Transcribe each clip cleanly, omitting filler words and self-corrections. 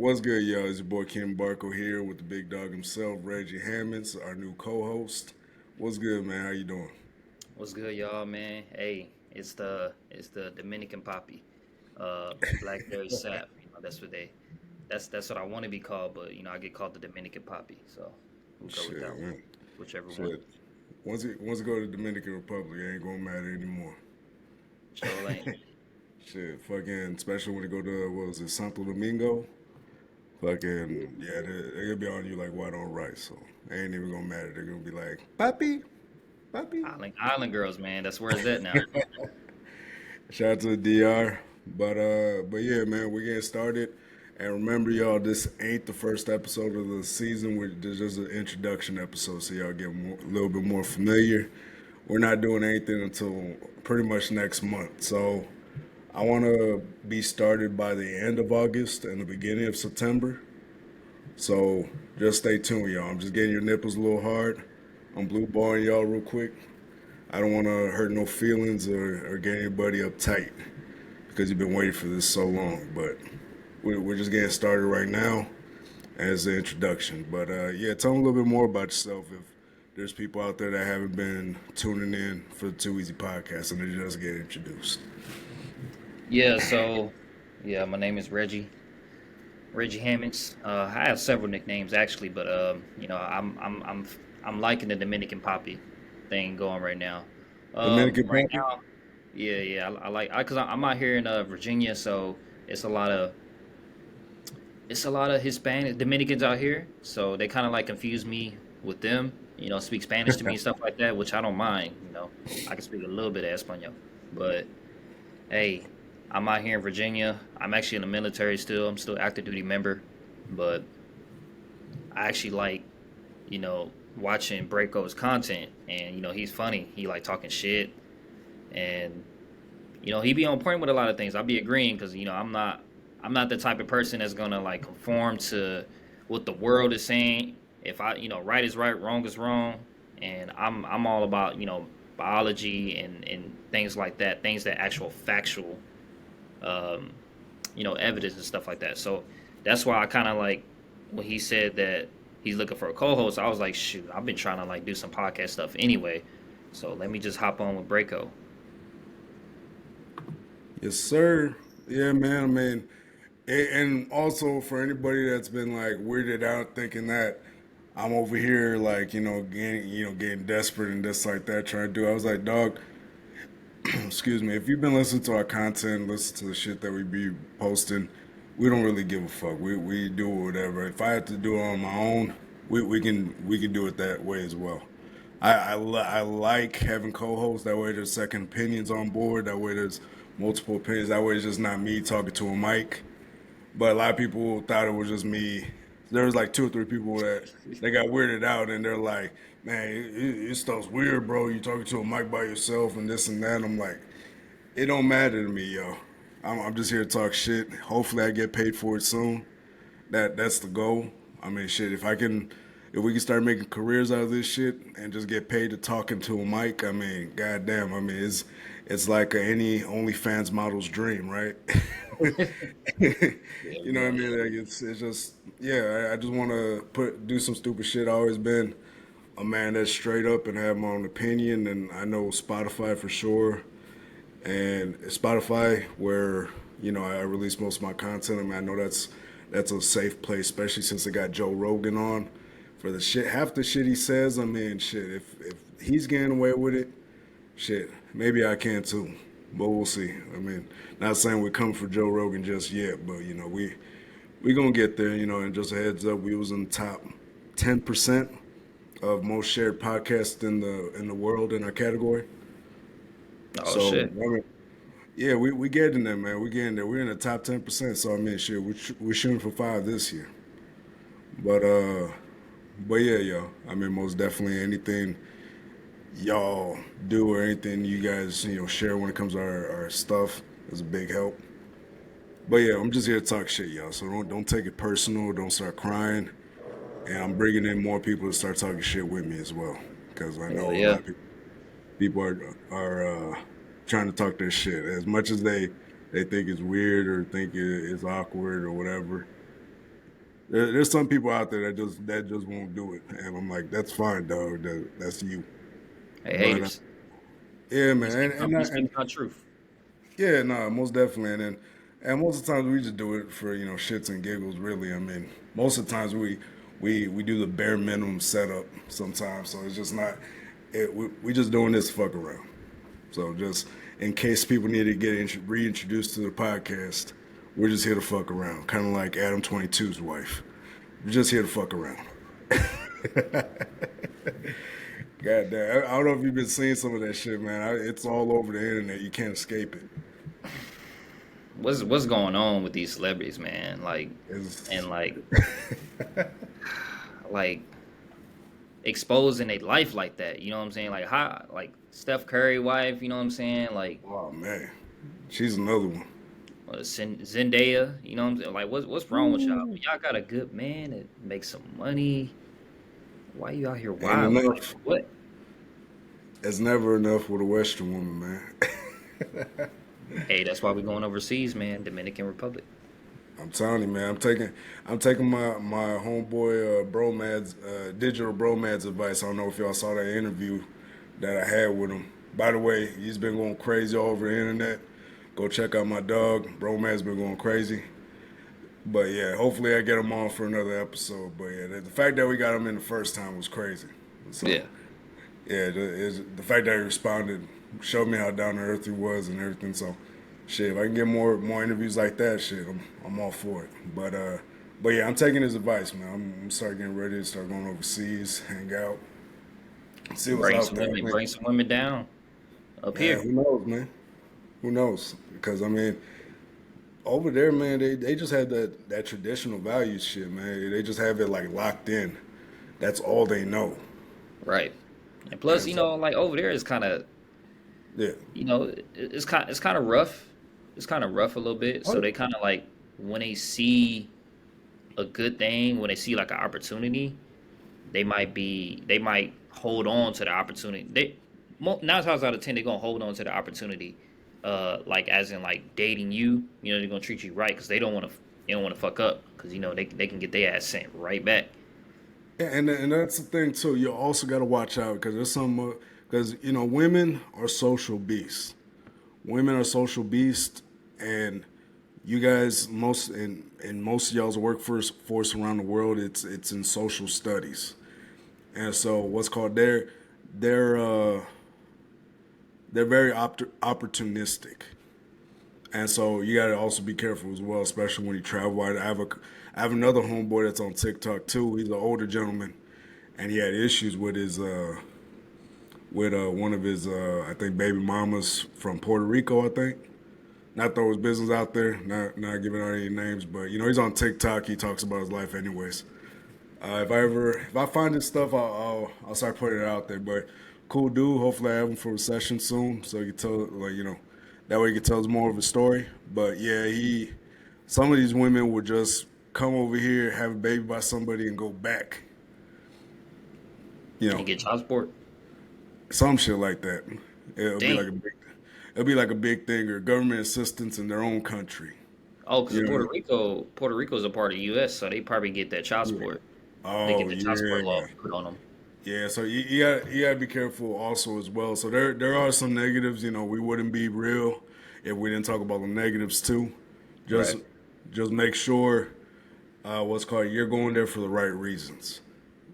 What's good, y'all? It's your boy Ken Barco here with the big dog himself, Reggie Hammons, our new co-host. What's good, man? How you doing? What's good, y'all, man? Hey, it's the Dominican poppy, blackberry sap. That's what that's what I want to be called, but I get called the Dominican poppy, so we'll go with that Shit, one, man. whichever one. Shit. Once it go to Dominican Republic, it ain't gonna matter anymore. Joel ain't. Shit, fucking, especially when it go to what was it, Santo Domingo? Fucking, yeah, they're gonna be on you like white on rice, so it ain't even gonna matter. They're gonna be like, Papi, Papi. Island girls, man. That's where it's at now. Shout out to the D.R. But yeah, man, we're getting started. And remember, y'all, this ain't the first episode of the season. This is just an introduction episode, so y'all get a little bit more familiar. We're not doing anything until pretty much next month. So I want to be started by the end of August and the beginning of September. So just stay tuned, y'all. I'm just getting your nipples a little hard. I'm blue balling y'all real quick. I don't want to hurt no feelings or get anybody uptight because you've been waiting for this so long. But we're just getting started right now as the introduction. But yeah, tell me a little bit more about yourself if there's people out there that haven't been tuning in for the Too Easy podcast and they just get introduced. Yeah, so yeah, my name is Reggie Hammons. I have several nicknames actually, but I'm liking the Dominican poppy thing going right now. Dominican Right Pappy? now. Yeah, I like because I'm out here in Virginia, so it's a lot of it's a lot of Hispanic Dominicans out here, so they kind of like confuse me with them. Speak Spanish to me and stuff like that, which I don't mind. I can speak a little bit of Espanol, but hey, I'm out here in Virginia. I'm actually in the military still. I'm still active duty member, but I actually like watching Braco's content, and he's funny. He like talking shit, and he be on point with a lot of things. I'll be agreeing because I'm not the type of person that's gonna like conform to what the world is saying. If right is right, wrong is wrong, and I'm all about biology and things like that, things that actual factual um, evidence and stuff like that. So that's why I kind of like when he said that he's looking for a co-host. I was like, shoot, I've been trying to like do some podcast stuff anyway. So let me just hop on with Braco. Yes, sir. Yeah, man. I mean, and also for anybody that's been like weirded out thinking that I'm over here like getting desperate and just like that trying to do. I was like, dog, excuse me. If you've been listening to our content, listen to the shit that we be posting, we don't really give a fuck. We do whatever. If I have to do it on my own, we can do it that way as well. I like having co-hosts. That way, there's second opinions on board. That way, there's multiple opinions. That way, it's just not me talking to a mic. But a lot of people thought it was just me. There was like two or three people that they got weirded out, and they're like, "Man, it stuff's weird, bro. You talking to a mic by yourself and this and that." I'm like, it don't matter to me, yo. I'm just here to talk shit. Hopefully, I get paid for it soon. That's the goal. I mean, shit. If we can start making careers out of this shit and just get paid to talking to a mic, I mean, goddamn. I mean, it's like any OnlyFans model's dream, right? Yeah, You know what I man. mean? Like it's just yeah. I just want to do some stupid shit. I always been a man that's straight up and have my own opinion, and I know Spotify for sure and Spotify, where I release most of my content. I mean, I know that's a safe place, especially since I got Joe Rogan on for the shit. Half the shit he says, I mean, shit. If he's getting away with it, shit, maybe I can too. But we'll see. I mean, not saying we're coming for Joe Rogan just yet, but we gonna get there. And just a heads up, we was in the top 10% of most shared podcasts in the world in our category. Oh So shit. I mean, yeah, we getting there, man. We getting there. We're in the top 10%. So I mean, shit, we're shooting for five this year. But yeah, yo. I mean, most definitely anything y'all do or anything you guys share when it comes to our stuff is a big help. But yeah, I'm just here to talk shit, y'all. So don't take it personal. Don't start crying. And I'm bringing in more people to start talking shit with me as well, because I know Hell a yeah. lot of people are trying to talk their shit as much as they think it's weird or think it's awkward or whatever. There's some people out there that just won't do it, and I'm like, that's fine, dog. That's you. Hey, But haters. yeah, We man, speak we and speaking our truth. yeah, no, most definitely, and most of the times we just do it for shits and giggles. Really, I mean, most of the times we do the bare minimum setup sometimes, so it's just not. We just doing this fuck around. So just in case people need to get reintroduced to the podcast, we're just here to fuck around, kind of like Adam 22's wife. We're just here to fuck around. God damn, I don't know if you've been seeing some of that shit, man. It's all over the internet. You can't escape it. What's going on with these celebrities, man? It's, And like exposing their life like that. You know what I'm saying? Like how like Steph Curry wife. You know what I'm saying? Like oh man, she's another one. Zendaya. You know what I'm saying? Like what's wrong with y'all? When y'all got a good man that makes some money, why you out here Ain't wild? Like enough. for what? It's never enough with a Western woman, man. Hey, that's why we going overseas, man. Dominican Republic. I'm telling you, man. I'm taking my homeboy Bromad's digital Bromad's advice. I don't know if y'all saw that interview that I had with him. By the way, he's been going crazy all over the internet. Go check out my dog. Bromad's been going crazy. But yeah, hopefully I get him on for another episode. But yeah, the fact that we got him in the first time was crazy. So Yeah. yeah, the fact that he responded showed me how down to earth he was and everything. So shit, if I can get more interviews like that, shit, I'm all for it. But yeah, I'm taking his advice, man. I'm start getting ready to start going overseas, hang out, see what's Bring out some there. I women, mean, bring some women down up man, here. who knows, man? Who knows? Because I mean, over there, man, they just have that traditional values shit, man. They just have it like locked in. That's all they know. Right. And plus, And you so, know, like over there is kind of, yeah. you know, it's kind of rough. It's kind of rough a little bit. So Oh, they kind of like when they see a good thing, when they see like an opportunity, they might hold on to the opportunity. Nine times out of 10 they're gonna hold on to the opportunity, like as in like dating you. You know they're gonna treat you right because they don't want to fuck up because you know they can get their ass sent right back. yeah, and that's the thing too. You also got to watch out because there's some because women are social beasts. Women are social beasts, and you guys in most of y'all's workforce around the world, it's in social studies, and so what's called they're uh, they're very opportunistic. And so you got to also be careful as well, especially when you travel. I have another homeboy that's on TikTok too. He's an older gentleman, and he had issues with one of his I think baby mamas from Puerto Rico. I think not throw his business out there, not giving out any names, but he's on TikTok. He talks about his life anyways. If I find his stuff, I'll start putting it out there. But cool dude. Hopefully I have him for a session soon, so you can tell that way he can tell us more of a story. But yeah, some of these women would just come over here, have a baby by somebody, and go back. You know, And get child support. some shit like that. It'll be Damn. like a big, it'll be like a big thing or government assistance in their own country. Oh, because You know. Puerto Rico is a part of the U.S., so they probably get that child Yeah. support. They get Oh the child support law yeah. put on them. Yeah, so you gotta be careful also as well. So there are some negatives. We wouldn't be real if we didn't talk about the negatives too. Just Right. just make sure what's called you're going there for the right reasons.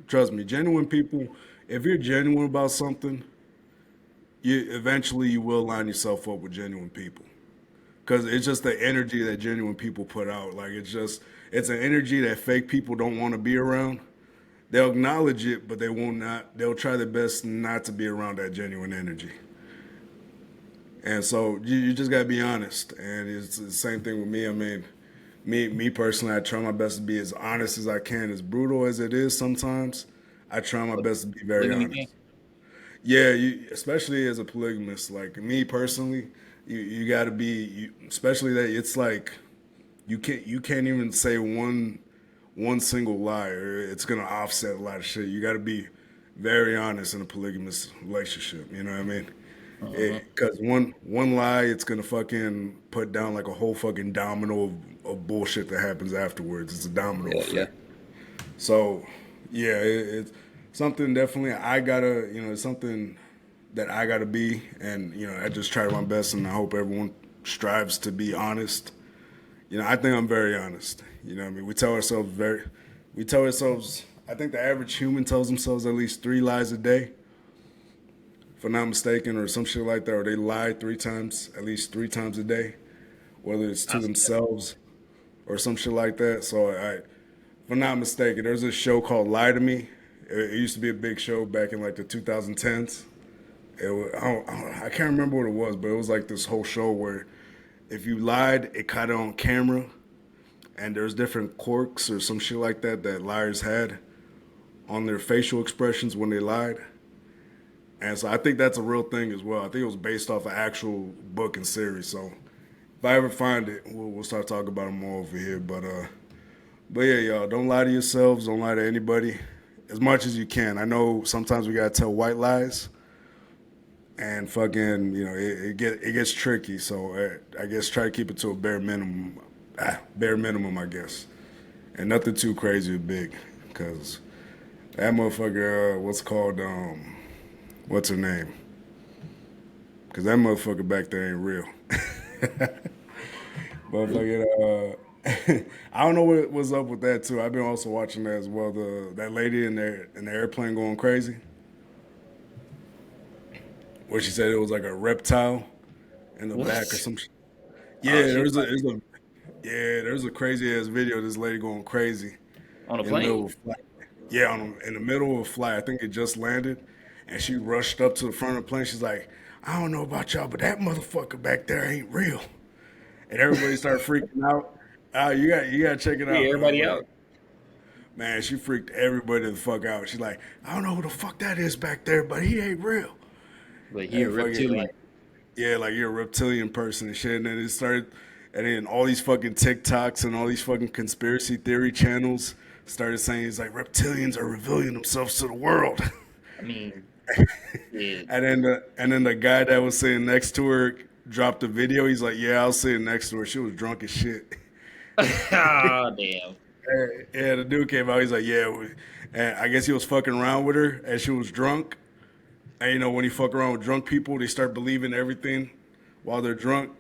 Trust me, genuine people. If you're genuine about something, you eventually you will line yourself up with genuine people because it's just the energy that genuine people put out. Like it's an energy that fake people don't want to be around. They'll acknowledge it, but they won't not. They'll try their best not to be around that genuine energy. And so you just gotta be honest. And it's the same thing with me. I mean, me personally, I try my best to be as honest as I can, as brutal as it is sometimes. I try my But best to be very polygamy thing. honest. Yeah, especially as a polygamist, like me personally, you got to be, especially that it's like you can't even say one single lie or it's gonna offset a lot of shit. You got to be very honest in a polygamous relationship. You know what I mean? Hmm. Because one lie, it's gonna fucking put down like a whole fucking domino of bullshit that happens afterwards. It's a domino Yeah, yeah. effect. So, yeah, it's something definitely I gotta, it's something that I gotta be, and I just try my best, and I hope everyone strives to be honest. I think I'm very honest. What I mean, we tell ourselves. I think the average human tells themselves at least 3 lies a day, if I'm not mistaken, or some shit like that, or they lie 3 times, at least 3 times a day, whether it's to I see that. themselves or some shit like that. So if I'm not mistaken, there's a show called Lie to Me. It used to be a big show back in like the 2010s. I can't remember what it was, but it was like this whole show where if you lied, it caught it on camera, and there's different quirks or some shit like that that liars had on their facial expressions when they lied. And so I think that's a real thing as well. I think it was based off an actual book and series. So if I ever find it, we'll start talking about it more over here. But yeah, y'all, don't lie to yourselves. Don't lie to anybody as much as you can. I know sometimes we gotta tell white lies, and fucking, it gets tricky. So I guess try to keep it to a bare minimum, bare minimum, I guess, and nothing too crazy or big, because that motherfucker, what's her name? Because that motherfucker back there ain't real. Motherfucking, I don't know what was up with that too. I've been also watching that as well. That lady in the airplane going crazy, where she said it was like a reptile in the back or What? some. Oh, Yeah, she was like there's a crazy ass video of this lady going crazy on a in the middle plane. of a flight. Yeah, in the middle of a flight. I think it just landed, and she rushed up to the front of the plane. She's like, "I don't know about y'all, but that motherfucker back there ain't real." And everybody started freaking out. You got to check it Yeah, out, everybody man. out. Man, she freaked everybody the fuck out. She's like, "I don't know who the fuck that is back there, but he ain't real." But he a And fucking reptilian. like, yeah, like you're a reptilian person and shit. And then and then all these fucking TikToks and all these fucking conspiracy theory channels started saying he's like reptilians are revealing themselves to the world. I mean, yeah. And then the guy that was sitting next to her dropped a video. He's like, "Yeah, I was sitting next to her. She was drunk as shit." Ah, damn. Yeah, the dude came out. He's like, "Yeah," and I guess he was fucking around with her as she was drunk. And when you fuck around with drunk people, they start believing everything while they're drunk,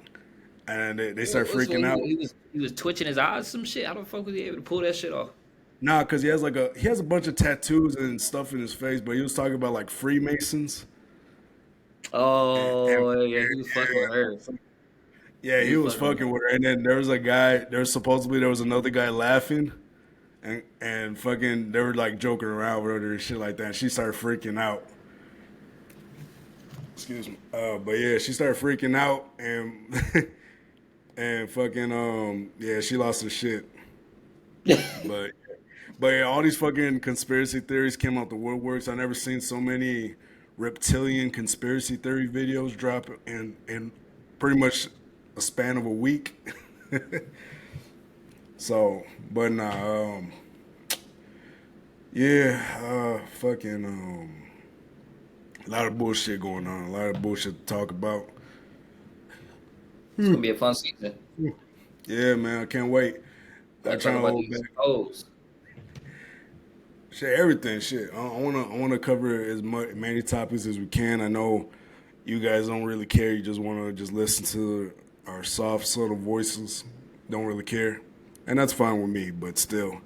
and they start So freaking out. he was twitching his eyes, some shit. How the fuck was he able to pull that shit off? Nah, because he has a bunch of tattoos and stuff in his face, but he was talking about like Freemasons. And Oh yeah, he was fucking with her. yeah, He he was was fucking with fucking her. with her. And then there was another guy laughing, and fucking they were like joking around with her and shit like that. And she started freaking out. Excuse me. But yeah, she started freaking out and and fucking yeah, she lost her shit. But yeah, all these fucking conspiracy theories came out the woodworks. I never seen so many reptilian conspiracy theory videos drop in pretty much a span of a week. So, but nah, yeah, fucking a lot of bullshit going on, a lot of bullshit to talk about. It's gonna be a fun season. Yeah, man, I can't wait. I'm Gotta talk trying to about hold these back. hoes. Shit, everything. Shit, I wanna cover many topics as we can. I know you guys don't really care. You just wanna just listen to our soft, subtle voices. Don't really care, and that's fine with me. But still,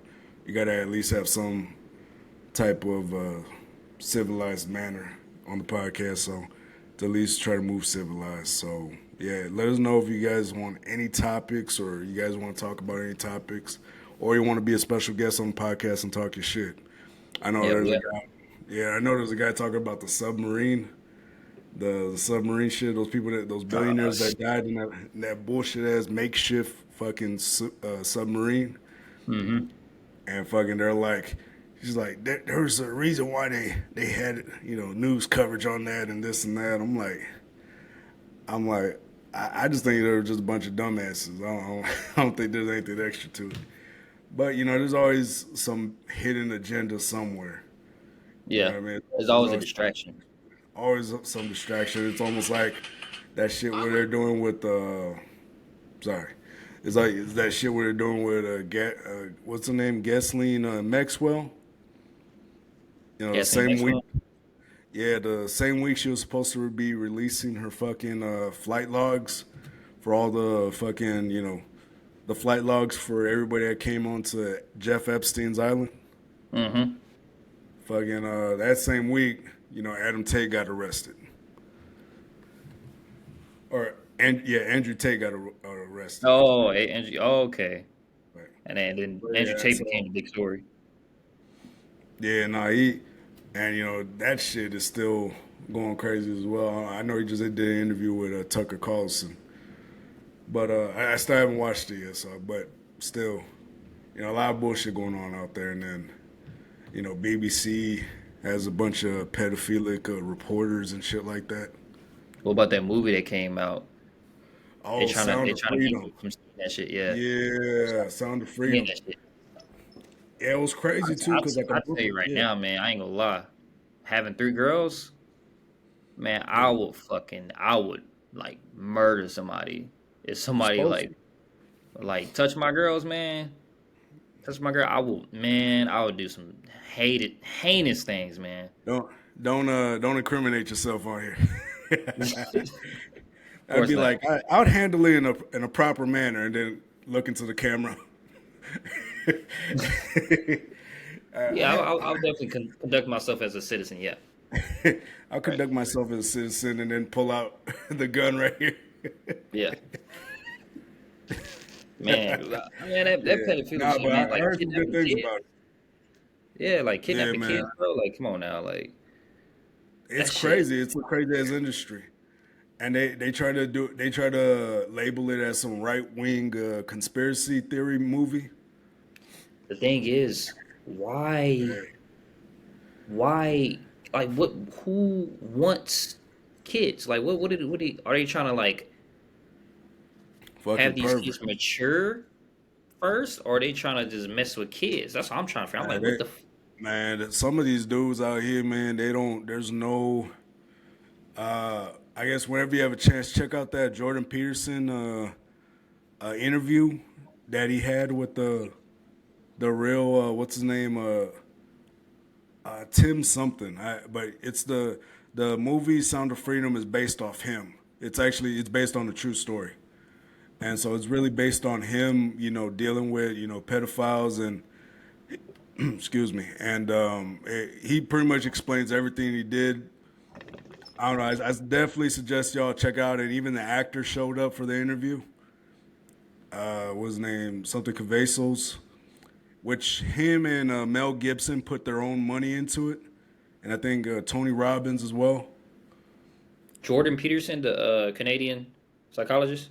you gotta at least have some type of civilized manner on the podcast. So to at least try to move civilized. So yeah, let us know if you guys want any topics or you guys want to talk about any topics or you want to be a special guest on the podcast and talk your shit. I know Yeah, there's a yeah. guy. Yeah, I know there's a guy talking about the submarine, the submarine shit. Those people those Oh billionaires that shit. died in that bullshit ass makeshift fucking submarine, Mm-hmm. and fucking they're like, she's like, there's a reason why they had news coverage on that and this and that. I'm like, I just think they were just a bunch of dumbasses. I don't think there's anything extra to it. But there's always some hidden agenda somewhere. You know Yeah. what I mean? There's There's always a distraction. always some distraction. It's almost like that shit where they're doing with sorry, It's like it's that shit what they're doing with what's her name, Ghislaine Maxwell. You know, the Gasoline same week. Maxwell. Yeah, the same week she was supposed to be releasing her fucking flight logs for all the fucking the flight logs for everybody that came onto Jeff Epstein's island. Mm-hmm. Fucking that same week, Adam Tate got arrested, or and yeah, Andrew Tate got arrested. Oh, Andrew. Oh, okay. Right. And then But Andrew yeah, Tate became so the big story. yeah, no, he and that shit is still going crazy as well. I know he just did an interview with Tucker Carlson, but I still haven't watched it yet. So, but still, a lot of bullshit going on out there, and then BBC has a bunch of pedophilic reporters and shit like that. What about that movie that came out? They Oh, trying to Sound they of trying to keep Freedom. you from seeing that shit. Yeah, Yeah, Sound of seeing Freedom. that shit. Yeah, it was crazy too, I cause like a I book. tell you right Yeah, now, man, I ain't gonna lie. Having three girls, man, yeah. I would like murder somebody if You're somebody supposed to. like touch my girls, man. Touch my girl, I would do some heinous things, man. Don't don't incriminate yourself on here. Of I'd course be not. like, I would handle it in a proper manner, and then look into the camera. Yeah, I'll definitely conduct myself as a citizen. Yeah, I'll right. conduct myself as a citizen, and then pull out the gun right here. Yeah, man. Man, that Yeah, pedophilia nah, shit, but I man. Like heard some good kidnapping things kids. about it. Yeah, like Yeah, kidnapping man, kids, bro. Like, come on now, like it's that shit. crazy. It's a crazy as industry, and they try to label it as some right wing conspiracy theory movie. The thing is, why, why, like, who wants kids? Like, are they trying to like have Fucking these kids pervert. mature first, or are they trying to just mess with kids? That's what I'm trying to figure. I'm Man, like, what the? some of these dudes out here, man, they don't. There's no. I guess whenever you have a chance, check out that Jordan Peterson interview that he had with the real what's his name Tim something. But it's the movie Sound of Freedom is based off him. It's based on a true story, and so it's really based on him, dealing with pedophiles and excuse me, and he pretty much explains everything he did. I don't know. I definitely suggest y'all check out it. Even the actor showed up for the interview. What's his name? Something Cavazos, which him and Mel Gibson put their own money into it, and I think Tony Robbins as well. Jordan Peterson, the Canadian psychologist,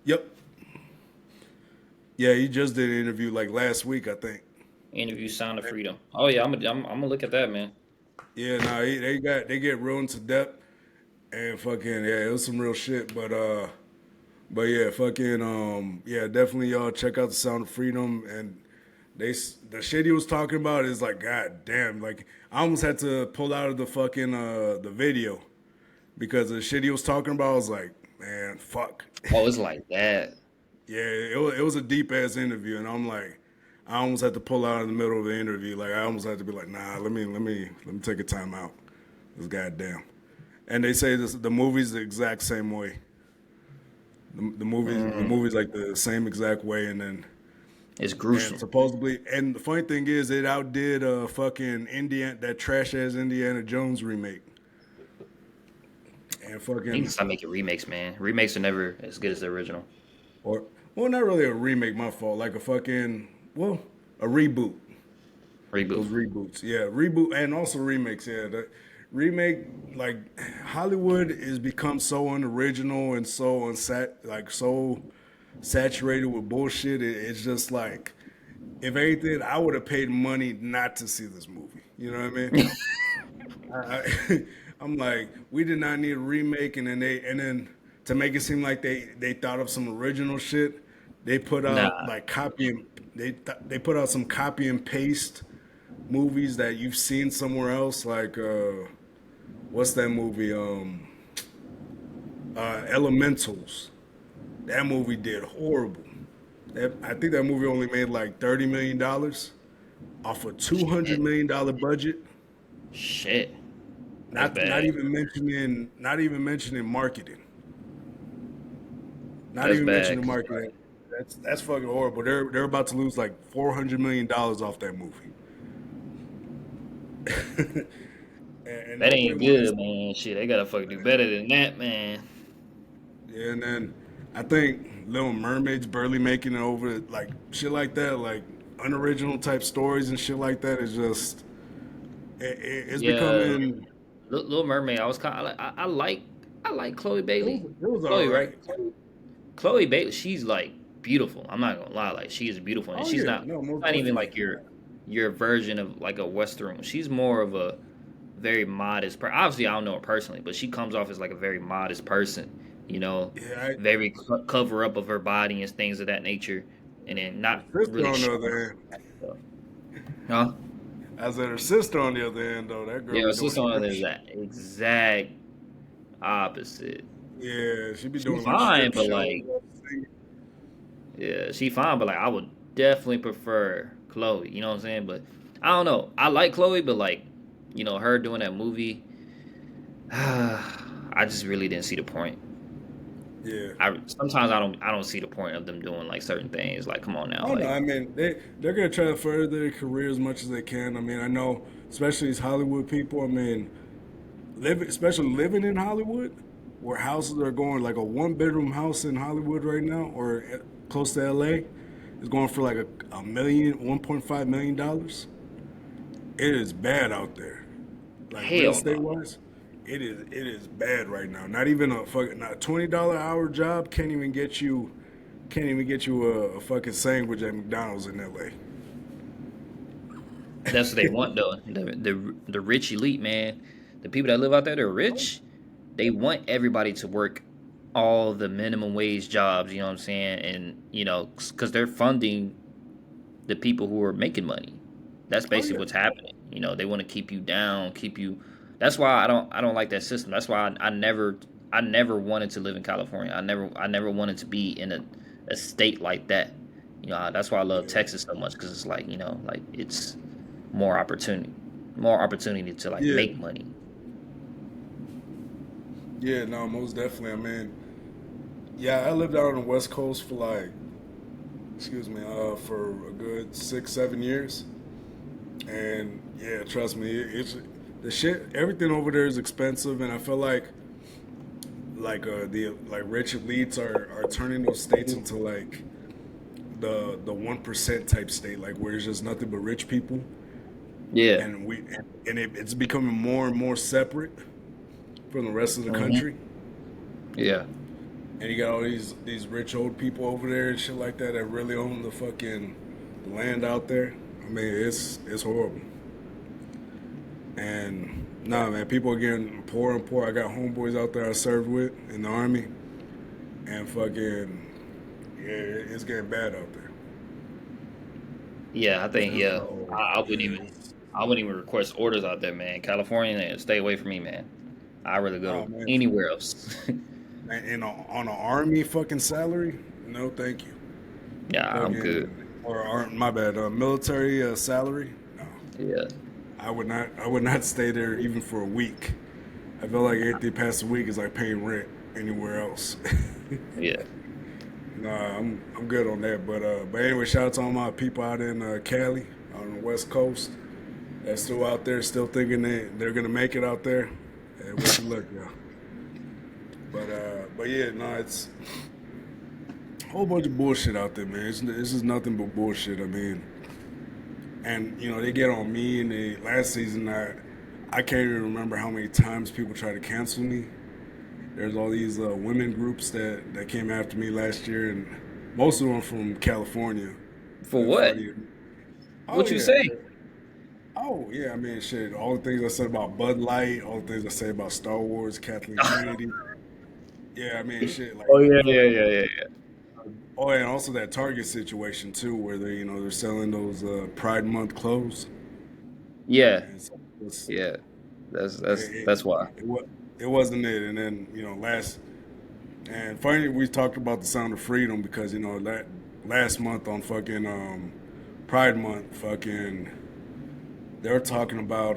Yep. Yeah, he just did an interview like last week, I think. interview Sound of Freedom. Oh yeah, I'm gonna look at that, man. Yeah, no, they get real into depth and fucking yeah, it was some real shit. But yeah, fucking yeah, definitely y'all check out the Sound of Freedom and the shit he was talking about is like god damn, like I almost had to pull out of the fucking the video because the shit he was talking about I was like, man, fuck. Oh, it's like that. Yeah, it was a deep ass interview, and I'm like, I almost had to pull out in the middle of the interview. Like I almost had to be like, nah, let me take a time out. This goddamn. And they say the movie's the exact same way. The movie's like the same exact way, It's and gruesome. supposedly, and the funny thing is, it outdid fucking Indiana that trash ass Indiana Jones remake, and They need fucking to stop making remakes, man. Remakes are never as good as the original. or well, not really a remake, my fault, like a fucking well, a reboot. Reboot. Those reboots, yeah, reboot and also remakes. Yeah, the remake like Hollywood has become so unoriginal and so so saturated with bullshit. It's just like if anything, I would have paid money not to see this movie. You know what I mean? I'm like, we did not need a remake, and then to make it seem like they thought of some original shit, they put out Nah. like they put out some copy and paste movies that you've seen somewhere else, like what's that movie? Elementals. That movie did horrible. I think that movie only made like $30 million off a $200 Shit. million budget. Shit. That's Not bad. even mentioning marketing. Not That's even bad. mentioning 'Cause, marketing. That's fucking horrible. They're about to lose like $400 million off that movie. And that nobody ain't wants. good, man. Shit, they gotta fucking do better than that, man. Yeah, and then I think Little Mermaid's barely making it over. Like shit like that, like unoriginal type stories and shit like that is just it's Yeah, becoming. Little Mermaid. I was kind of I like Chloe Bailey. It was all Chloe, right? right. Chloe Bailey. She's like beautiful. I'm not gonna lie. Like she is beautiful, and Oh she's yeah, no, most not even definitely. like your version of like a Western. She's more of a very modest. Obviously, I don't know her personally, but she comes off as like a very modest person. You know, Yeah, very cover up of her body and things of that nature, and then her not sister really on the showing other end. stuff. Huh? I said her sister on the other end though. That girl Yeah, her be doing sister the on grip is shit. that exact opposite. Yeah, she be She doing them fine, strip but shows. like, yeah, she fine, but like, I would definitely prefer Chloe. You know what I'm saying? But I don't know. I like Chloe, but like, her doing that movie, I just really didn't see the point. Yeah. I sometimes I don't see the point of them doing like certain things. Like, come on now, Oh no, like, I mean they're gonna try to further their career as much as they can. I mean, I know, especially these Hollywood people. I mean, especially living in Hollywood, where houses are going like a one-bedroom house in Hollywood right now, or close to LA, is going for like a million, $1.5 million. It is bad out there, like real hell estate no. wise. It is bad right now. Not even a fucking not $20 hour job can't even get you a fucking sandwich at McDonald's in LA. That's what they want though. The rich elite, man. The people that live out there, they're rich. They want everybody to work all the minimum wage jobs. You know what I'm saying? And because they're funding the people who are making money. That's Oh basically yeah, what's happening. They want to keep you down, keep you. That's why I don't like that system. That's why I never wanted to live in California. I never wanted to be in a state like that. That's why I love yeah, Texas so much because it's like like it's more opportunity, more opportunity to like yeah, make money. yeah. No, most definitely. I mean, yeah, I lived out on the West Coast for like, excuse me, for a good 6, 7 years, and yeah, trust me, it's the shit. Everything over there is expensive, and I feel the like rich elites are turning those states into like the 1% type state, like where there's just nothing but rich people, Yeah. and it's becoming more and more separate from the rest of the Hmm. country. Yeah. And you got all these rich old people over there and shit like that that really own the fucking land out there. I mean, it's horrible. And nah, man, people are getting poor and poor. I got homeboys out there I served with in the army, and fucking yeah, it's getting bad out there. Yeah. I think yeah. So I wouldn't yeah, even. I wouldn't even request orders out there, man. California, stay away from me, man. I'd rather go oh to man, anywhere else. and on an army fucking salary, no, thank you. Yeah, I'm good. Fucking my bad, military salary, no. Yeah. I would not stay there even for a week. I feel like anything past a week is like paying rent anywhere else. Yeah. Nah, I'm good on that. But anyway, shout out to all my people out in Cali, on the West Coast. That's still out there, still thinking they're gonna make it out there. Wish you luck, y'all. But yeah, no, it's a whole bunch of bullshit out there, man. It's just nothing but bullshit. I mean, and they get on me. And last season, I can't even remember how many times people tried to cancel me. There's all these women groups that came after me last year, and most of them from California. For And what? funny, oh What you yeah, say? oh yeah. I mean, shit. All the things I said about Bud Light, all the things I say about Star Wars, Kathleen Kennedy. Yeah, I mean, shit. Like, Oh yeah, yeah, yeah, yeah, yeah. oh, and also that Target situation too, where they're selling those Pride Month clothes, Yeah, and so yeah. That's it, that's it, that's why. it, wa- it wasn't it. And then finally we talked about the Sound of Freedom because that last month on fucking Pride Month, fucking they were talking about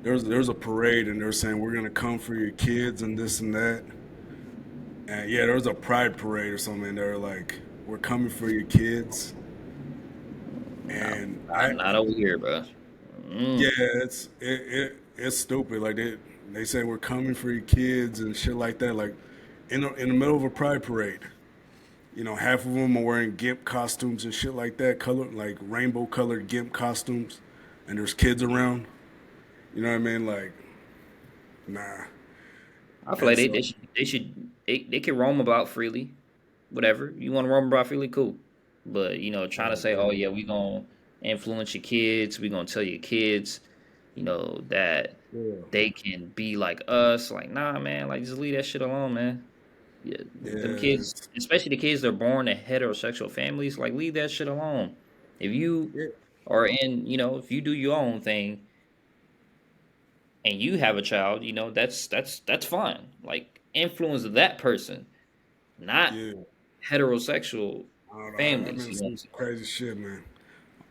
there's a parade and they're saying we're gonna come for your kids and this and that. And yeah, there was a pride parade or something. And they were like, we're coming for your kids. Not, And not over here, bro. yeah, Mm. it's stupid. Like they say we're coming for your kids and shit like that. Like in the middle of a pride parade, half of them are wearing gimp costumes and shit like that, color like rainbow colored gimp costumes, and there's kids around. You know what I mean? Like, nah. I feel And like so they can roam about freely, whatever you want to roam about freely, cool. But trying to say, oh yeah, we gonna influence your kids, we gonna tell your kids, that yeah, they can be like us. Like, nah, man, like just leave that shit alone, man. Yeah, them yeah, kids, especially the kids that are born in heterosexual families, like leave that shit alone. If you yeah, are in, if you do your own thing and you have a child, that's fine. Like influence that person, not yeah. heterosexual I don't know. I've families. been You know what I'm some crazy shit, man.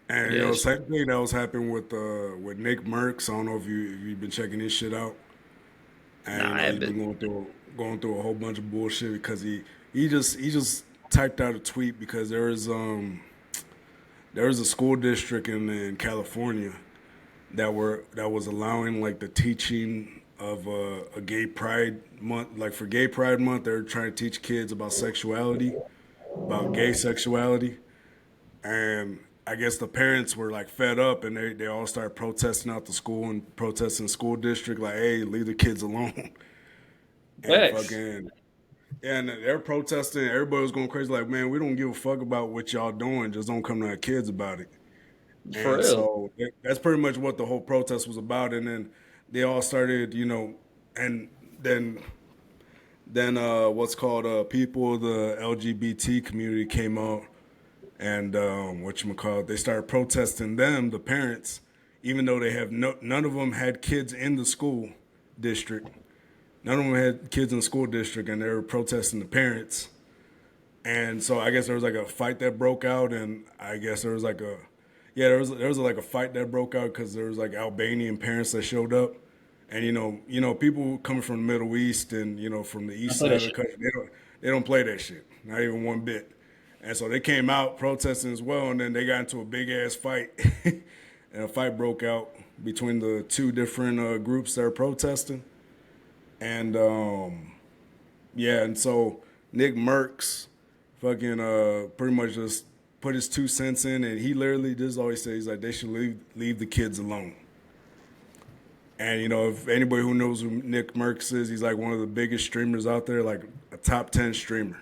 And saying? Yeah, same thing that was happening with Nick Merckx. I don't know if you've been checking his shit out. And nah, I he's been haven't. going through a whole bunch of bullshit because he just typed out a tweet because there was a school district in California that was allowing like the teaching of a gay pride month. Like for gay pride month, they're trying to teach kids about sexuality, about gay sexuality. And I guess the parents were like fed up and they all started protesting out the school and protesting the school district like, hey, leave the kids alone. And Facts. fucking and they're protesting. Everybody was going crazy like, man, we don't give a fuck about what y'all doing. Just don't come to our kids about it. For And real. so that's pretty much what the whole protest was about. And then they all started, and then what's called people, the LGBT community came out and they started protesting them, the parents, even though they have none of them had kids in the school district. None of them had kids in the school district, and they were protesting the parents. And so I guess there was like a fight that broke out, and I guess there was like a yeah, there was like a fight that broke out because there was like Albanian parents that showed up, and people coming from the Middle East and from the I east play side that of the shit. country, they don't play that shit, not even one bit. And so they came out protesting as well, and then they got into a big ass fight, and a fight broke out between the two different groups that are protesting, and yeah, and so Nick Merckx fucking pretty much just put his 2 cents in, and he literally just always says like they should leave the kids alone. And if anybody who knows who Nick Merckx is, he's like one of the biggest streamers out there, like a top 10 streamer.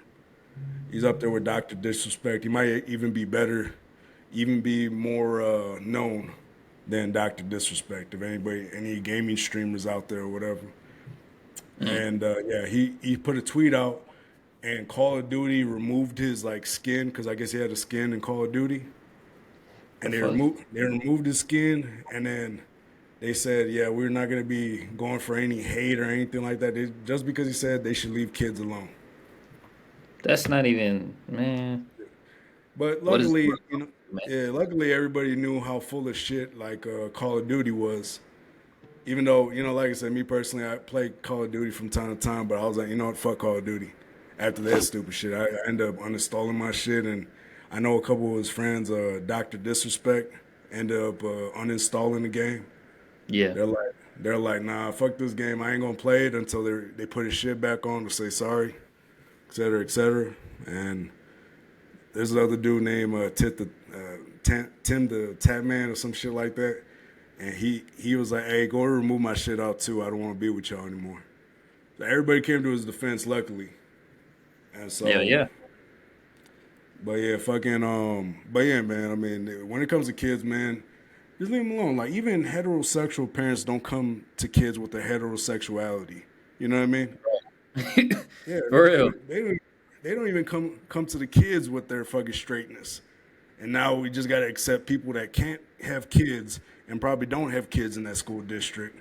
He's up there with Dr. Disrespect. He might even be better, even be more known than Dr. Disrespect. If any gaming streamers out there or whatever. Mm, And yeah, he put a tweet out, and Call of Duty removed his like skin because I guess he had a skin in Call of Duty, the and they fuck? removed his skin, and then they said, yeah, we're not gonna be going for any hate or anything like that. Just because he said they should leave kids alone. That's not even, man. But What is luckily, going on, man? yeah, luckily everybody knew how full of shit like Call of Duty was. Even though, like I said, me personally, I play Call of Duty from time to time, but I was like, you know what, fuck Call of Duty. After that stupid shit, I ended up uninstalling my shit, and I know a couple of his friends, Dr. Disrespect, ended up uninstalling the game. Yeah. They're like, nah, fuck this game. I ain't gonna play it until they put his shit back on to say sorry, et cetera, et cetera. And there's another dude named Tim the Tap Man or some shit like that. And he was like, hey, go remove my shit out too. I don't want to be with y'all anymore. So everybody came to his defense, luckily. And Yeah, so, yeah. but yeah, but yeah, man. I mean, when it comes to kids, man, just leave them alone. Like even heterosexual parents don't come to kids with their heterosexuality. You know what I mean? Yeah, For real. they don't even come to the kids with their fucking straightness. And now we just gotta accept people that can't have kids and probably don't have kids in that school district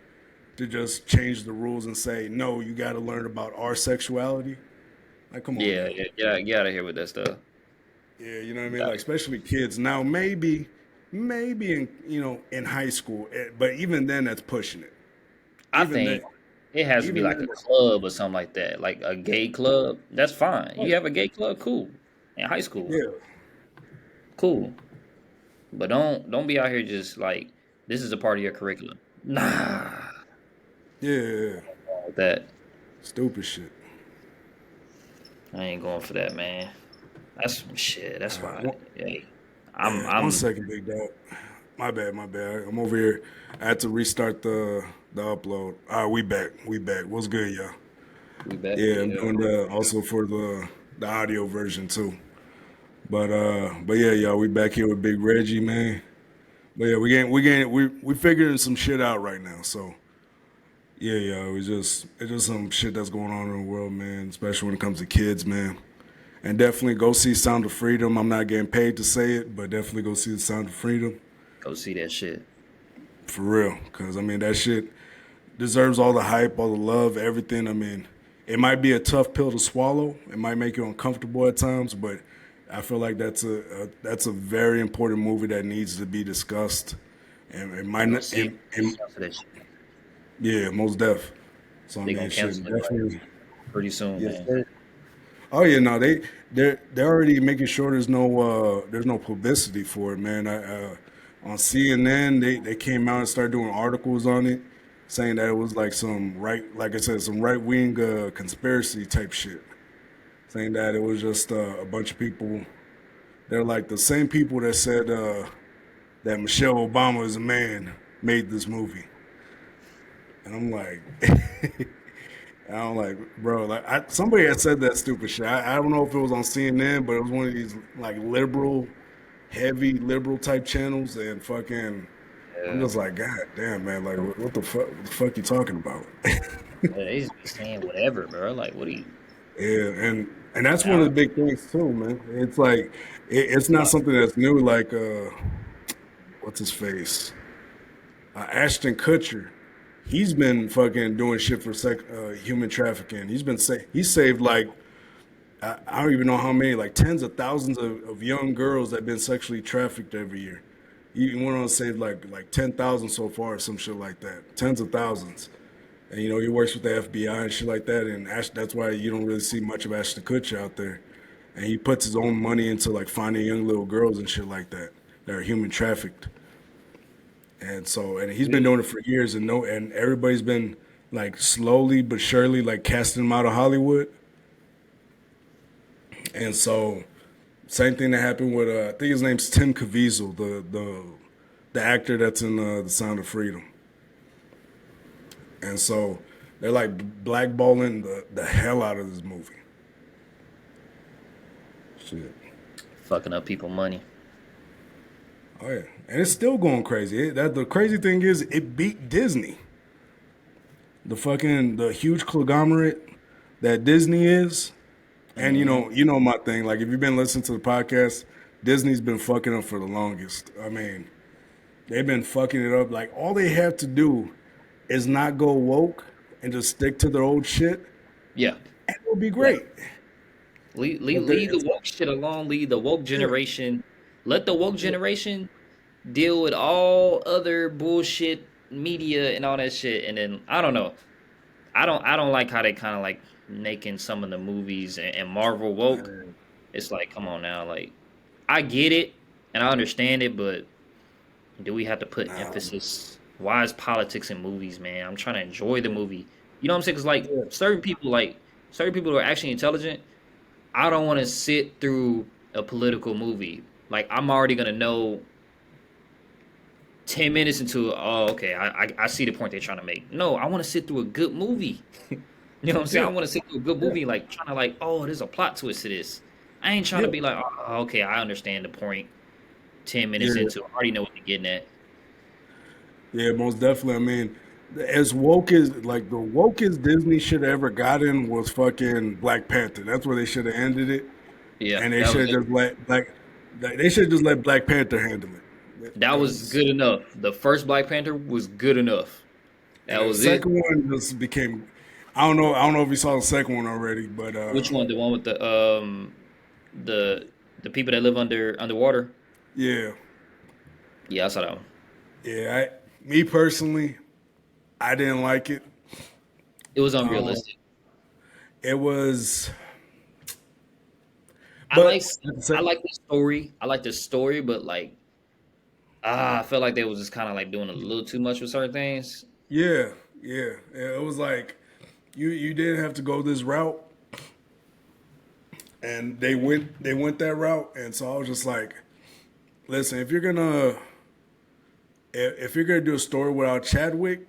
to just change the rules and say, no, you gotta learn about our sexuality. Like, come on Yeah, now. yeah, get out of here with that stuff. Yeah, you know what I mean? Like especially kids now. Maybe in in high school, but even then, that's pushing it. I Even think then, it has to be even like a then, club or something like that, like a gay club. That's fine. oh, You have a gay club, cool. In high school, yeah, cool. But don't be out here just like this is a part of your curriculum. Nah, yeah, yeah, yeah. with that Stupid shit. I ain't going for that, man. That's some shit. That's why. One, Hey, I'm yeah, one I'm second, big dog. My bad, my bad. I'm over here. I had to restart the upload. All right, we back. We back. What's good, y'all? we back. Yeah, I'm Yeah, doing the also for the audio version too. But yeah, y'all, we back here with Big Reggie, man. But yeah, we figuring some shit out right now. So yeah, yeah, it's just some shit that's going on in the world, man. Especially when it comes to kids, man. And definitely go see Sound of Freedom. I'm not getting paid to say it, but definitely go see the Sound of Freedom go see that shit. for real. Cause I mean that shit deserves all the hype, all the love, everything. I mean, it might be a tough pill to swallow. It might make you uncomfortable at times, but I feel like that's a very important movie that needs to be discussed. And it might Go not, see it. Cancel that shit. yeah, most def. So I They mean, gonna shit, cancel it like definitely, pretty soon, yes, man. sir. Oh yeah, no, they're already making sure there's no publicity for it, man. On CNN they came out and started doing articles on it, saying that it was like some right, like I said, some right wing conspiracy type shit, saying that it was just a bunch of people. They're like the same people that said that Michelle Obama is a man made this movie, and I'm like. I'm like, bro, like somebody had said that stupid shit. I don't know if it was on CNN, but it was one of these like liberal, heavy liberal type channels, and fucking, I'm Yeah. just like, God damn, man, like, what the fuck you talking about? Yeah, they just be saying whatever, bro. Like, what do you? Yeah, and that's I one of the don't, big things too, man. It's like, it's not something that's new. Like, what's his face? Ashton Kutcher. He's been fucking doing shit for human trafficking. He saved like I don't even know how many, like tens of thousands of young girls that have been sexually trafficked every year. He went on to save like 10,000 so far, or some shit like that. Tens of thousands. And he works with the FBI and shit like that. And that's why you don't really see much of Ashton Kutcher out there. And he puts his own money into like finding young little girls and shit like that that are human trafficked. And he's been doing it for years, and no, and everybody's been like slowly but surely like casting him out of Hollywood. And so same thing that happened with I think his name's Tim Caviezel, the actor that's in the Sound of Freedom. And so they're like blackballing the hell out of this movie. Shit. fucking up people money. Oh yeah, and it's still going crazy. The crazy thing is, it beat Disney, the huge conglomerate that Disney is. And Hmm. you know my thing. Like if you've been listening to the podcast, Disney's been fucking up for the longest. I mean, they've been fucking it up. Like all they have to do is not go woke and just stick to their old shit, Yeah, and it'll be yeah. great. But Leave the it's woke shit alone. Leave the woke yeah, generation. Let the woke yeah, generation deal with all other bullshit media and all that shit. And then I don't know. I don't like how they kind of like making some of the movies and Marvel woke. man, It's like, come on now, like I get it and I understand it, but do we have to put nah, emphasis? Why is politics in movies, man? I'm trying to enjoy the movie. You know what I'm saying? Because like yeah, certain people who are actually intelligent, I don't want to sit through a political movie. Like I'm already gonna know 10 minutes into it, oh okay, I see the point they're trying to make. No, I want to sit through a good movie. You know what I'm saying? I yeah, want to sit through a good yeah, movie, like trying to like, oh, there's a plot twist to this. I ain't trying to yeah, be like, oh, okay, I understand the point. 10 minutes yeah, into, it, I already know what they're getting at. yeah. Most definitely. I mean, as woke as like the wokest Disney should have ever gotten was fucking Black Panther. That's where they should have ended it, Yeah, and they that should was have it. just let they should have just let Black Panther handle it That was because good enough. The first Black Panther was good enough. and That then the was it. second one just became. I don't know if you saw the second one already, but Which one? The one with the The people that live underwater. Yeah, Yeah, I saw that one. yeah. Me personally, I didn't like it. It was Um, unrealistic. it was, I like but at the same, I like the story. I like the story, but like I felt like they was just kind of like doing a little too much with certain things. yeah, yeah. It was like you didn't have to go this route, and they went that route, and so I was just like, listen, if you're gonna do a story without Chadwick,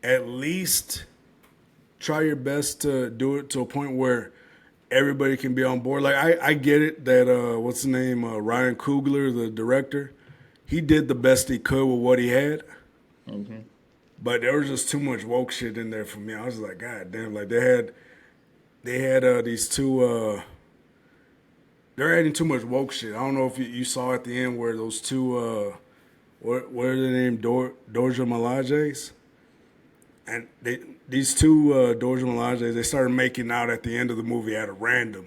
at least try your best to do it to a point where everybody can be on board. Like I get it that what's the name, Ryan Coogler, the director, he did the best he could with what he had, Hmm. but there was just too much woke shit in there for me. I was like, God damn, like they had these two. They're adding too much woke shit. I don't know if you saw at the end where those two. What are they named? Dorja Malajes, and these two Dorja Malajes, they started making out at the end of the movie at a random.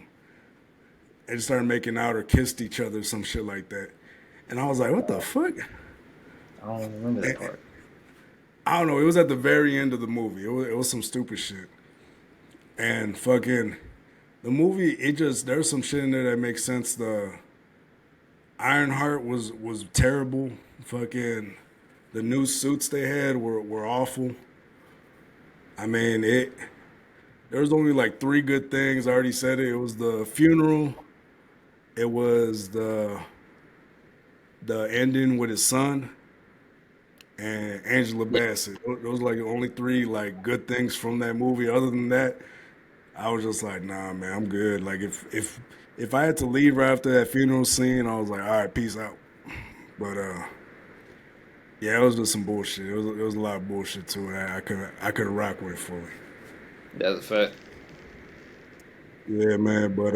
They just started making out or kissed each other, some shit like that. And I was like, what the fuck? I don't remember that part. I don't know. It was at the very end of the movie. It was some stupid shit. And fucking the movie, there's some shit in there that makes sense. The Ironheart was terrible. Fucking the new suits they had were awful. I mean, there was only like three good things. I already said it. It was the funeral. It was the ending with his son and Angela Yeah, Bassett. Those were like the only three like good things from that movie. Other than that, I was just like, nah, man, I'm good. Like if I had to leave right after that funeral scene, I was like, all right, peace out. But yeah, it was just some bullshit. It was a lot of bullshit to it. I could rock with it fully. that's a fact. Yeah, man. But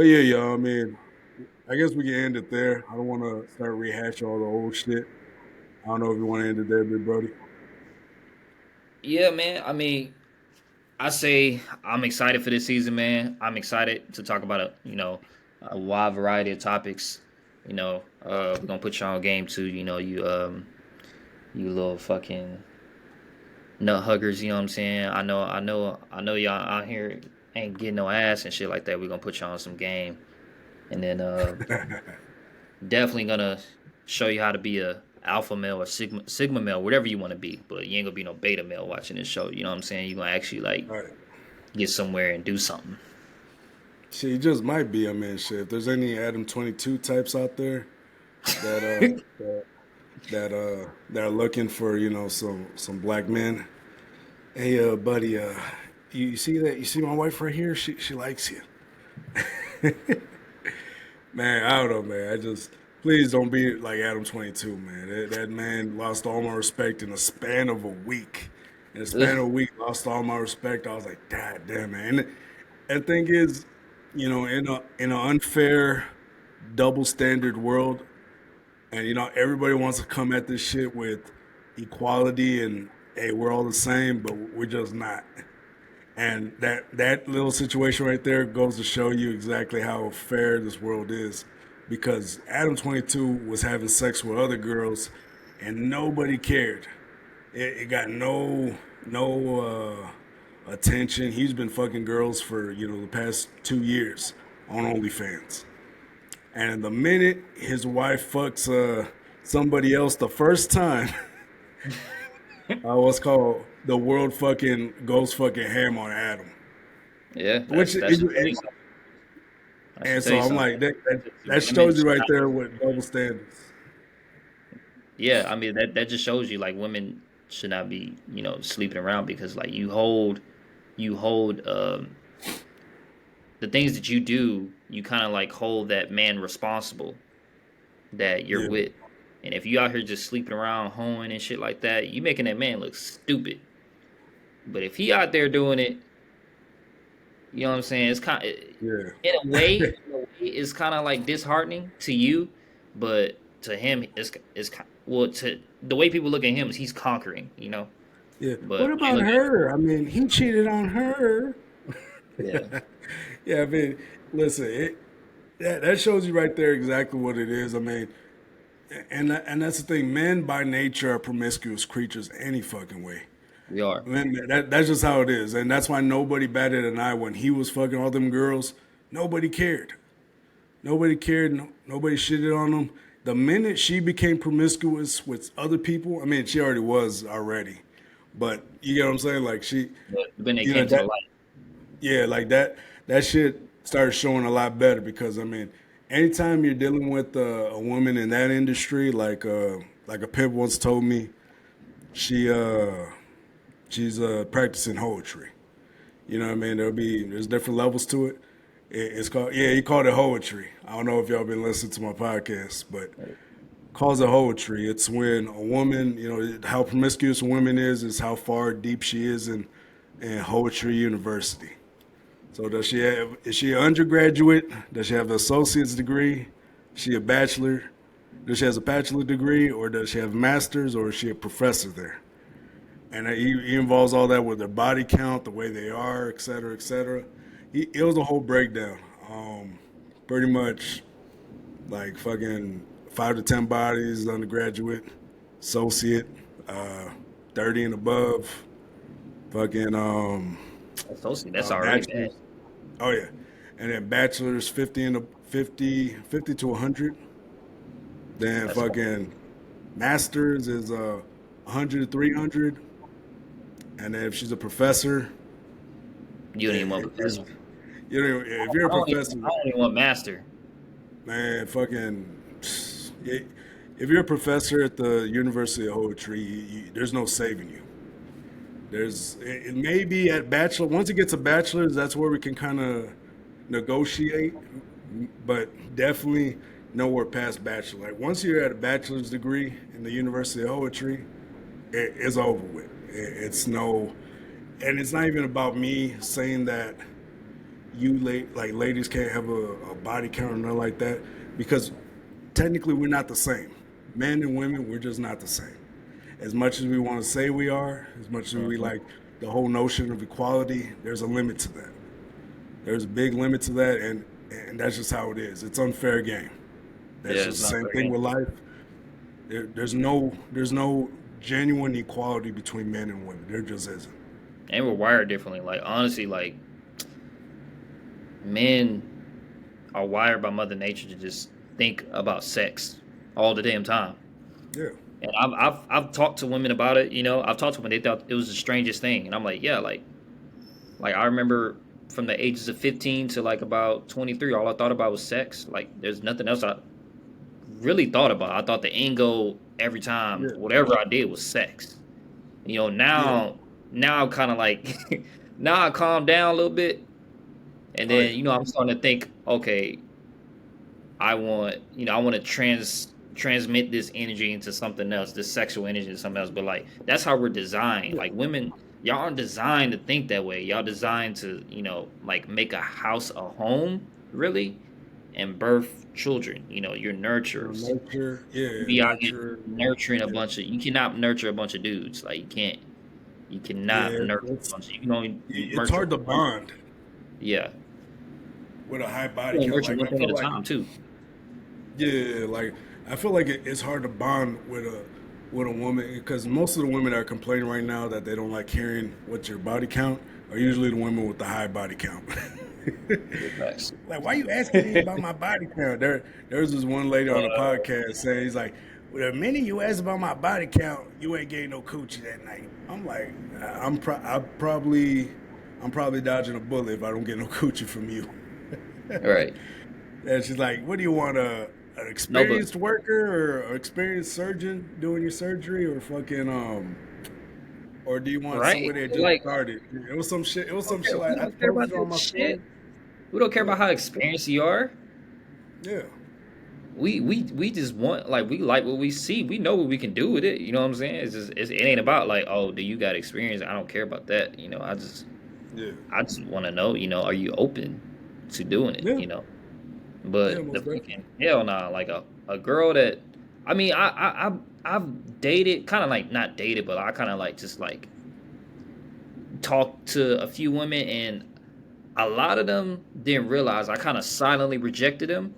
yeah, y'all. I mean, I guess we can end it there. I don't want to start rehashing all the old shit. I don't know if you want to end it there, big brody. Yeah, man. I mean, I say I'm excited for this season, man. I'm excited to talk about a wide variety of topics. We're gonna put you on game too. You little fucking nut huggers. You know what I'm saying? I know y'all out here ain't getting no ass and shit like that. We're gonna put you on some game, and then definitely gonna show you how to be a alpha male or sigma male, whatever you want to be. But you ain't gonna be no beta male watching this show. You know what I'm saying? You're gonna actually like All right. get somewhere and do something. Shit, he just might be. I mean, shit. If there's any Adam 22 types out there that that are looking for some black men, hey, buddy, you see that? You see my wife right here? She likes you. Man, I don't know, man. I just please don't be like Adam 22, man. That man lost all my respect in a span of a week. In a span of a week, lost all my respect. I was like, God damn, man. And the thing is, in an unfair, double standard world, and everybody wants to come at this shit with equality and hey, we're all the same, but we're just not. And that little situation right there goes to show you exactly how fair this world is. Because Adam 22 was having sex with other girls and nobody cared. It got no attention. He's been fucking girls for, the past 2 years on OnlyFans. And the minute his wife fucks somebody else the first time, what's called the world fucking goes fucking ham on Adam. Yeah, Which that should tell you is, something. That should and tell so you I'm something. like, that Women shows you should right not. there with double standards. Yeah, I mean that just shows you like women should not be sleeping around because like you hold the things that you do. You kind of like hold that man responsible that you're Yeah, with. And if you out here just sleeping around, hoeing and shit like that, you making that man look stupid. But if he out there doing it, you know what I'm saying? It's kind of, yeah, it's kind of like disheartening to you, but to him, well, to the way people look at him is he's conquering, yeah. But What I about look at her? I mean, he cheated on her. Yeah, Yeah, I mean, listen, that shows you right there exactly what it is. I mean, and that's the thing. Men by nature are promiscuous creatures any fucking way. we are. Man, that's just how it is, and that's why nobody batted an eye when he was fucking all them girls. Nobody cared. Nobody cared. No, nobody shitted on him. The minute she became promiscuous with other people, I mean, she already was already, but you get what I'm saying? Like she, But when they you know came to the that, light, yeah, like that shit started showing a lot better because I mean, anytime you're dealing with a woman in that industry, like a pimp once told me, she she's practicing poetry. You know what I mean? There's different levels to it. It's called he called it poetry. I don't know if y'all been listening to my podcast, but calls it poetry. It's when a woman, you know, how promiscuous a woman is how far deep she is in poetry university. So is she an undergraduate? Does she have an associate's degree? Is she a bachelor? Does she has a bachelor degree, or does she have a master's, or is she a professor there? And he involves all that with their body count, the way they are, et cetera, et cetera. It was a whole breakdown. Pretty much like fucking 5 to 10 bodies, undergraduate, associate, uh, 30 and above, fucking that's already bad. bachelor's. Oh yeah, and then bachelor's 50 to 100. Then That's fucking masters is 100 to 300, and then if she's a professor, you don't even want if, professor. you know, if you're a professor, I don't even want master. man, fucking, if you're a professor at the University of Poetry, there's no saving you. It may be at bachelor. Once it gets a bachelor's, that's where we can kind of negotiate, but definitely nowhere past bachelor. Like once you're at a bachelor's degree in the University of Poetry, it's over with. It's no, and it's not even about me saying that like ladies can't have a body count or nothing like that because technically we're not the same. Men and women, we're just not the same. As much as we want to say we are, as much as we Mhm. like the whole notion of equality, there's a limit to that. There's a big limit to that, and that's just how it is. It's unfair game. That's Yeah, just it's the not same fair thing game. with life. There's no genuine equality between men and women. There just isn't. And we're wired differently. Like honestly, like men are wired by Mother Nature to just think about sex all the damn time. Yeah, And I've talked to women about it. You know, I've talked to women. They thought it was the strangest thing, and I'm like, yeah, like I remember from the ages of 15 to like about 23, all I thought about was sex. Like there's nothing else I really thought about. I thought the end goal every time, yeah, whatever I did was sex. You know, yeah. now I'm kind of like now I calm down a little bit, and Oh yeah, then I'm starting to think, okay, I want to transmit this energy into something else, this sexual energy into something else. But like that's how we're designed. yeah, Like women, y'all aren't designed to think that way. Y'all designed to, like make a house a home, really, and birth children. You're nurturers. nurture. You Yeah, be out here nurture. nurturing a Yeah, bunch of. You cannot nurture a bunch of dudes. Like you can't. You cannot yeah. nurture a bunch of. You can only It's nurture hard to one. bond Yeah, with a high you body only count. nurture Like one I thing at feel a like time too. yeah, like I feel like it's hard to bond with a woman because most of the women that are complaining right now that they don't like hearing what's your body count are usually the women with the high body count. Yeah, facts. Like, why are you asking me about my body count? There was this one lady on the Uh, podcast saying, he's like, well, the minute you ask about my body count, you ain't getting no coochie that night. I'm like, I'm probably dodging a bullet if I don't get no coochie from you. right. And she's like, "What do you want? An No, but experienced worker or an experienced surgeon doing your surgery, or fucking or do you want right? somebody that just Like, started?" It was some shit. It was some shit we like I don't care about posted it that on my story. shit. We don't care Yeah, about how experienced you are. yeah, We just want like we like what we see. We know what we can do with it. You know what I'm saying? It ain't about like, oh, do you got experience? I don't care about that. yeah, I just want to know. Are you open to doing it? yeah, yeah. But the Most definitely. freaking hell nah. Like a girl that I mean I've dated kind of like not dated, but I kind of like just like talked to a few women and a lot of them didn't realize I kind of silently rejected them.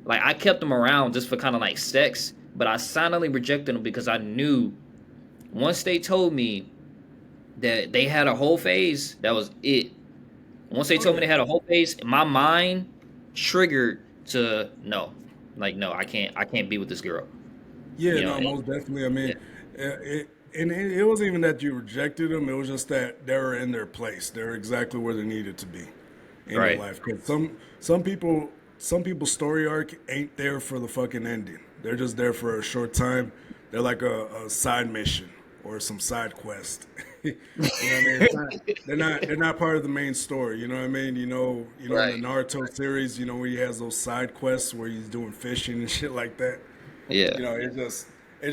Like I kept them around just for kind of like sex, but I silently rejected them because I knew once they told me that they had a whole phase, that was it. Once they Oh told me yeah, they had a whole phase, my mind triggered to no, like no, I can't be with this girl. yeah, You know, no, and, most definitely. I mean, yeah, it wasn't even that you rejected them. It was just that they were in their place. They're exactly where they needed to be in your right, life. Because some people's story arc ain't there for the fucking ending. They're just there for a short time. They're like a side mission or some side quest. You know what I mean? It's not, they're not part of the main story. You know what I mean? In the right, Naruto series, where he has those side quests where he's doing fishing and shit like that. yeah, It's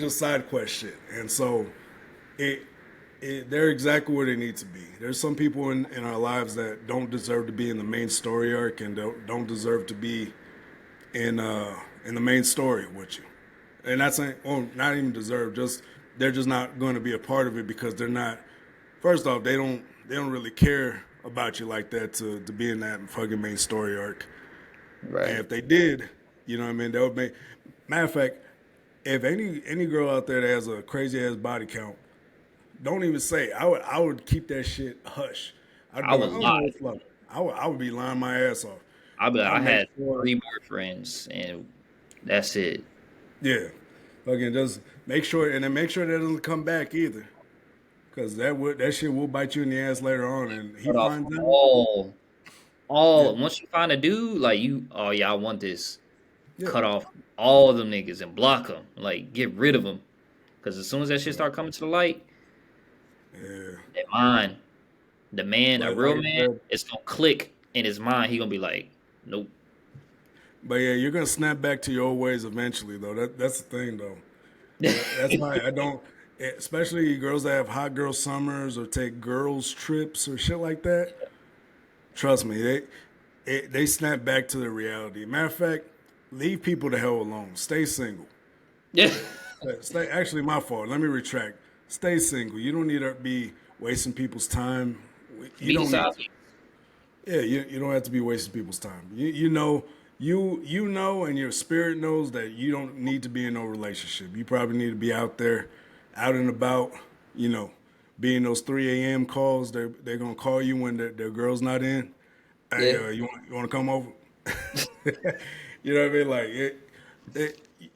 just side quest shit, and so it, they're exactly where they need to be. There's some people in our lives that don't deserve to be in the main story arc and don't deserve to be in the main story with you. And that's well, not even deserve. Just they're just not going to be a part of it because they're not. First off, they don't really care about you like that to be in that fucking main story arc. And right. if they did, you know what I mean, that would make. Matter of fact, if any girl out there that has a crazy ass body count, don't even say it. I would keep that shit hush. I'd I be like, would oh no, lie. it's love. I would be lying my ass off. I be like, I'll I make had sure, 3 boyfriends, and that's it. yeah, fucking just make sure, and then make sure that doesn't come back either, because that shit will bite you in the ass later on, and he Cut off finds out. Yeah, all. Once you find a dude, like you, oh yeah, I want this. yeah, Cut off all them niggas and block them. Like get rid of them. Because as soon as that shit start coming to the light, yeah. that mind, the man, a But real like I man, said, it's gonna click in his mind. He gonna be like, nope. but yeah, you're gonna snap back to your old ways eventually, though. That's the thing, though. That's why I don't, especially girls that have hot girl summers or take girls trips or shit like that. Trust me, they snap back to the reality. Matter of fact, leave people the hell alone. Stay single. Yeah. Stay. Actually, my fault. Let me retract. Stay single. You don't need to be wasting people's time. You Be the don't need side to. piece. Yeah, you don't have to be wasting people's time. You know, and your spirit knows that you don't need to be in no relationship. You probably need to be out there, out and about. You know, being those 3 a.m. calls. They're gonna call you when their girl's not in. Hey, Yeah. you want to come over? You know what I mean? Like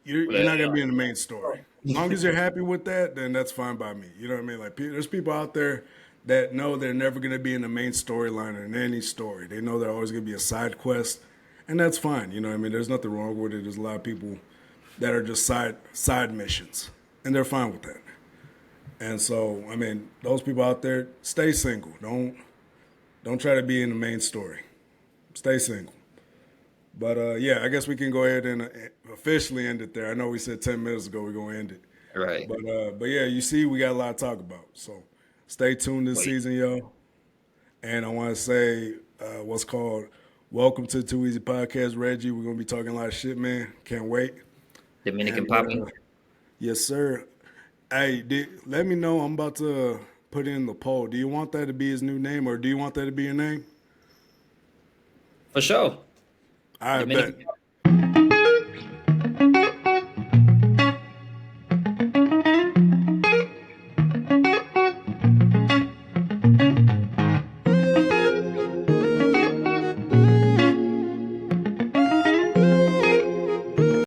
you're not gonna be in the main story. As long as you're happy with that, then that's fine by me. You know what I mean? Like there's people out there that know they're never gonna be in the main storyline in any story. They know they're always gonna be a side quest, and that's fine. You know what I mean? There's nothing wrong with it. There's a lot of people that are just side missions, and they're fine with that. And so, I mean, those people out there, stay single. Don't try to be in the main story. Stay single. But yeah, I guess we can go ahead and officially end it there. I know we said 10 minutes ago we're gonna end it, Right. but yeah, you see, we got a lot to talk about. So stay tuned this Wait. season, yo. And I want to say what's called welcome to the Too Easy Podcast, Reggie. We're gonna be talking a lot of shit, man. Can't wait. Dominican And Poppy. yes, sir. Hey, let me know. I'm about to put in the poll. Do you want that to be his new name, or do you want that to be your name? For sure. I Dominican bet.